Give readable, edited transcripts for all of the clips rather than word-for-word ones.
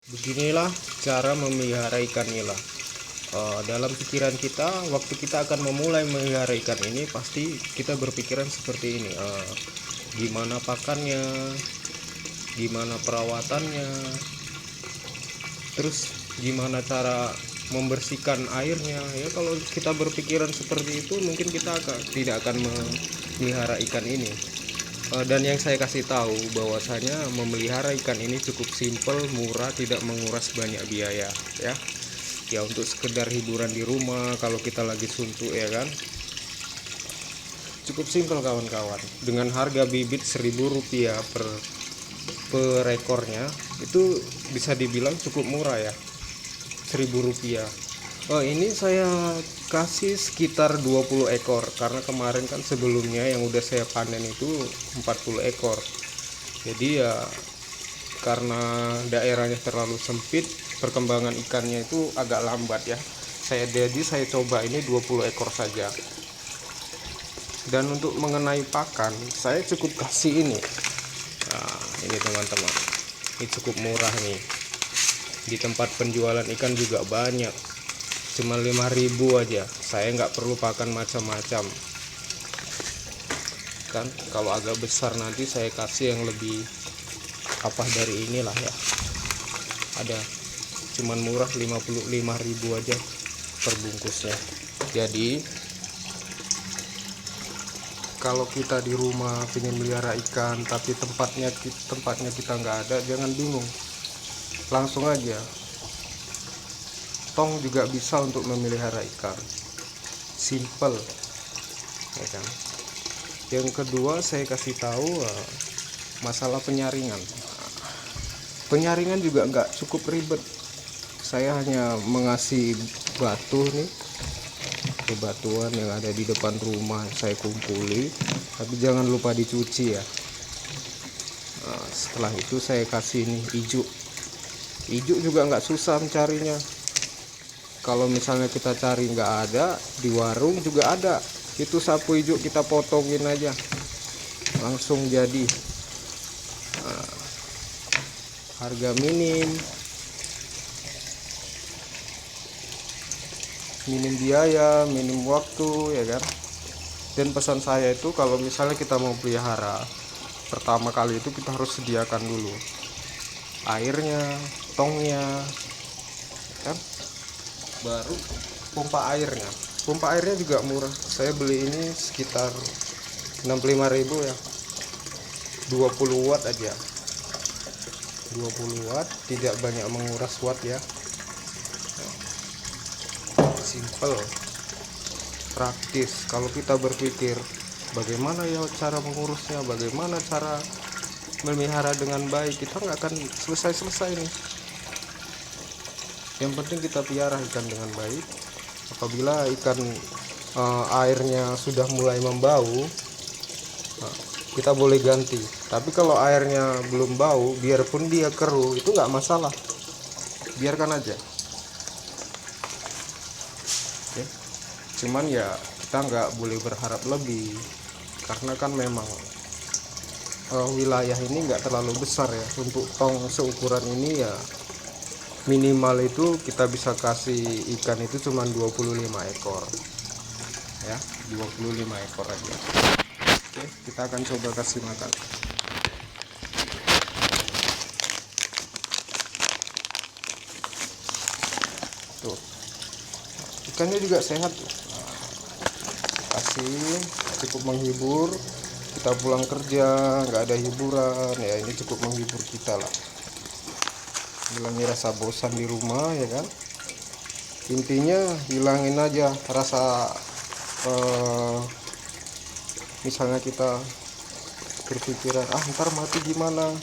Beginilah cara memelihara ikan nila. Dalam pikiran kita, waktu kita akan memulai memelihara ikan ini, pasti kita berpikiran seperti ini. Gimana pakannya, gimana perawatannya, terus gimana cara membersihkan airnya. Ya, kalau kita berpikiran seperti itu, mungkin kita tidak akan memelihara ikan ini. Dan yang saya kasih tahu bahwasanya memelihara ikan ini cukup simpel, murah, tidak menguras banyak biaya, ya. Ya, untuk sekedar hiburan di rumah kalau kita lagi suntuk, ya kan. Cukup simpel kawan-kawan. Dengan harga bibit Rp1.000 per ekornya, itu bisa dibilang cukup murah ya. Rp1.000. Ini saya kasih sekitar 20 ekor karena kemarin kan sebelumnya yang udah saya panen itu 40 ekor. Jadi ya karena daerahnya terlalu sempit, perkembangan ikannya itu agak lambat ya. Saya coba ini 20 ekor saja. Dan untuk mengenai pakan, saya cukup kasih ini. Nah, ini teman-teman. Ini cukup murah nih. Di tempat penjualan ikan juga banyak. Cuma 5.000 aja. Saya nggak perlu pakan macam-macam. Kan kalau agak besar nanti saya kasih yang lebih apa dari inilah ya. Ada cuman murah 55.000 aja per bungkusnya. Jadi kalau kita di rumah pengen melihara ikan tapi tempatnya kita nggak ada, jangan bingung. Langsung aja tong juga bisa untuk memelihara ikan, simple ya kan. Yang kedua saya kasih tahu masalah penyaringan. Penyaringan juga nggak cukup ribet. Saya hanya mengasih batu nih, batuan yang ada di depan rumah saya kumpuli, tapi jangan lupa dicuci ya. Setelah itu saya kasih nih ijuk juga nggak susah mencarinya. Kalau misalnya kita cari nggak ada, di warung juga ada. Itu sapu ijuk kita potongin aja, langsung jadi. Harga minim biaya, minim waktu ya kan. Dan pesan saya itu kalau misalnya kita mau pelihara, pertama kali itu kita harus sediakan dulu airnya, tongnya kan, baru pompa airnya juga murah. Saya beli ini sekitar 65.000 ya, 20 watt aja, 20 watt, tidak banyak menguras watt ya. Simple, praktis. Kalau kita berpikir bagaimana ya cara mengurusnya, bagaimana cara memelihara dengan baik, kita nggak akan selesai nih. Yang penting kita piara ikan dengan baik. Apabila ikan airnya sudah mulai membau, kita boleh ganti. Tapi kalau airnya belum bau, biarpun dia keruh, itu nggak masalah, biarkan aja. Oke. Cuman ya kita nggak boleh berharap lebih, karena kan memang wilayah ini nggak terlalu besar ya. Untuk tong seukuran ini ya minimal itu kita bisa kasih ikan itu cuma 25 ekor ya, 25 ekor aja. Oke, kita akan coba kasih makan. Tuh, ikannya juga sehat tuh. Kasih, cukup menghibur. Kita pulang kerja nggak ada hiburan ya, ini cukup menghibur kita lah, hilangin rasa bosan di rumah ya kan. Intinya hilangin aja rasa misalnya kita berpikiran ntar mati gimana,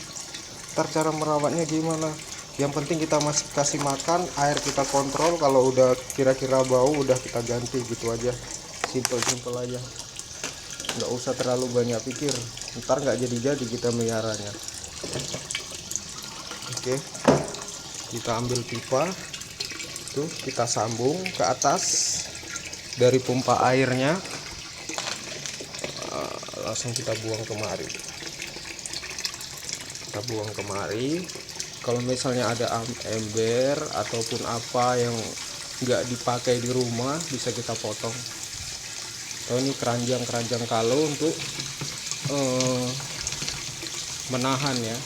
ntar cara merawatnya gimana. Yang penting kita masih kasih makan, air kita kontrol, kalau udah kira-kira bau udah kita ganti, gitu aja. Simple aja, nggak usah terlalu banyak pikir, ntar nggak jadi kita meliharanya. Oke, kita ambil pipa tuh, kita sambung ke atas dari pompa airnya, langsung kita buang kemari. Kalau misalnya ada ember ataupun apa yang nggak dipakai di rumah bisa kita potong. Atau ini keranjang kalau untuk menahan ya,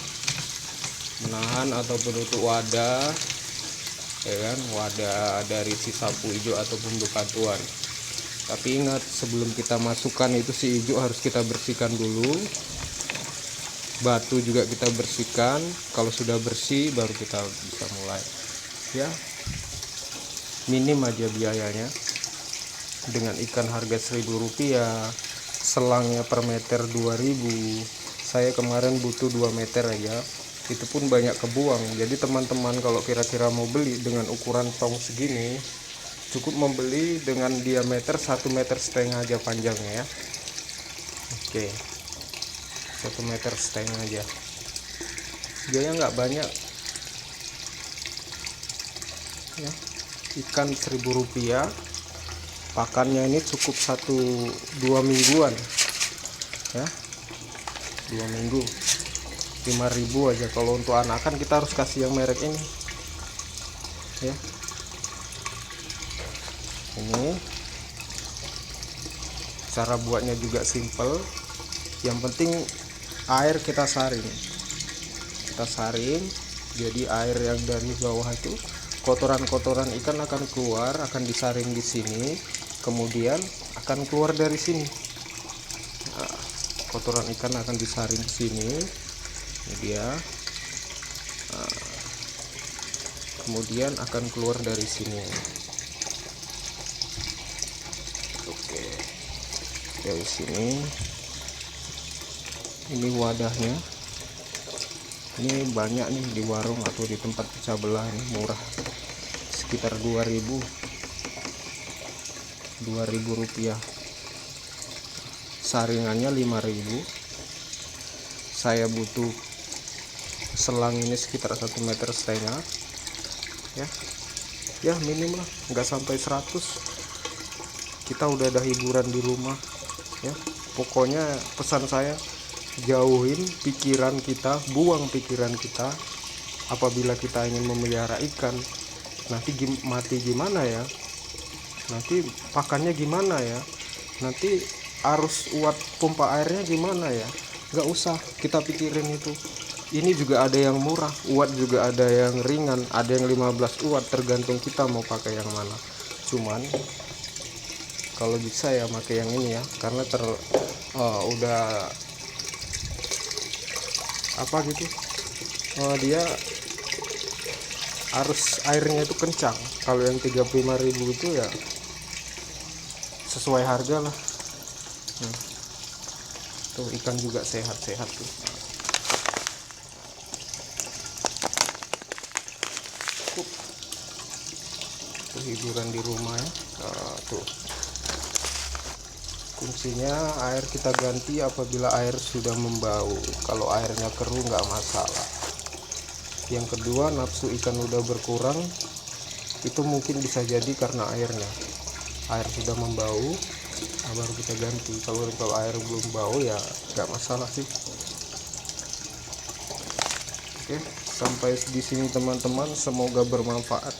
menahan ataupun untuk wadah ya kan, wadah dari si sapu hijau ataupun bebatuan. Tapi ingat, sebelum kita masukkan itu si hijau harus kita bersihkan dulu, batu juga kita bersihkan. Kalau sudah bersih baru kita bisa mulai ya. Minim aja biayanya. Dengan ikan harga Rp1.000, selangnya per meter 2.000. Saya kemarin butuh 2 meter aja, itu pun banyak kebuang. Jadi teman-teman kalau kira-kira mau beli dengan ukuran tong segini, cukup membeli dengan diameter 1,5 meter aja panjangnya ya. Oke, 1,5 meter aja, biaya nggak banyak ya. Ikan Rp1.000, pakannya ini cukup 1-2 mingguan ya, 2 minggu. 5.000 aja. Kalau untuk anakan kita harus kasih yang merek ini ya. Ini cara buatnya juga simple, yang penting air kita saring, jadi air yang dari bawah itu, kotoran-kotoran ikan akan keluar, akan disaring di sini, kemudian akan keluar dari sini. Nah, kotoran ikan akan disaring di sini, ini dia. Nah, kemudian akan keluar dari sini. Oke, dari sini. Ini wadahnya. Ini banyak nih di warung atau di tempat pecah belah, ini murah, sekitar Rp2.000. Saringannya Rp5.000. Saya butuh selang ini sekitar 1,5 meter ya minim lah, nggak sampai 100. Kita udah ada hiburan di rumah ya. Pokoknya pesan saya, jauhin pikiran kita, buang pikiran kita apabila kita ingin memelihara ikan. Nanti mati gimana ya, nanti pakannya gimana ya, nanti arus uap pompa airnya gimana ya. Nggak usah kita pikirin itu. Ini juga ada yang murah, uat juga ada yang ringan, ada yang 15 uat, tergantung kita mau pakai yang mana. Cuman kalau bisa ya pakai yang ini ya, karena udah apa gitu, dia arus airnya itu kencang. Kalau yang 35.000 itu ya sesuai harga lah. Tuh ikan juga sehat-sehat tuh. Tuh hiburan di rumah ya. Tuh fungsinya, air kita ganti apabila air sudah membau. Kalau airnya keruh nggak masalah. Yang kedua, nafsu ikan udah berkurang, itu mungkin bisa jadi karena airnya. Air sudah membau, nah baru kita ganti. Kalau air belum bau ya nggak masalah sih. Oke, sampai di sini teman-teman, semoga bermanfaat.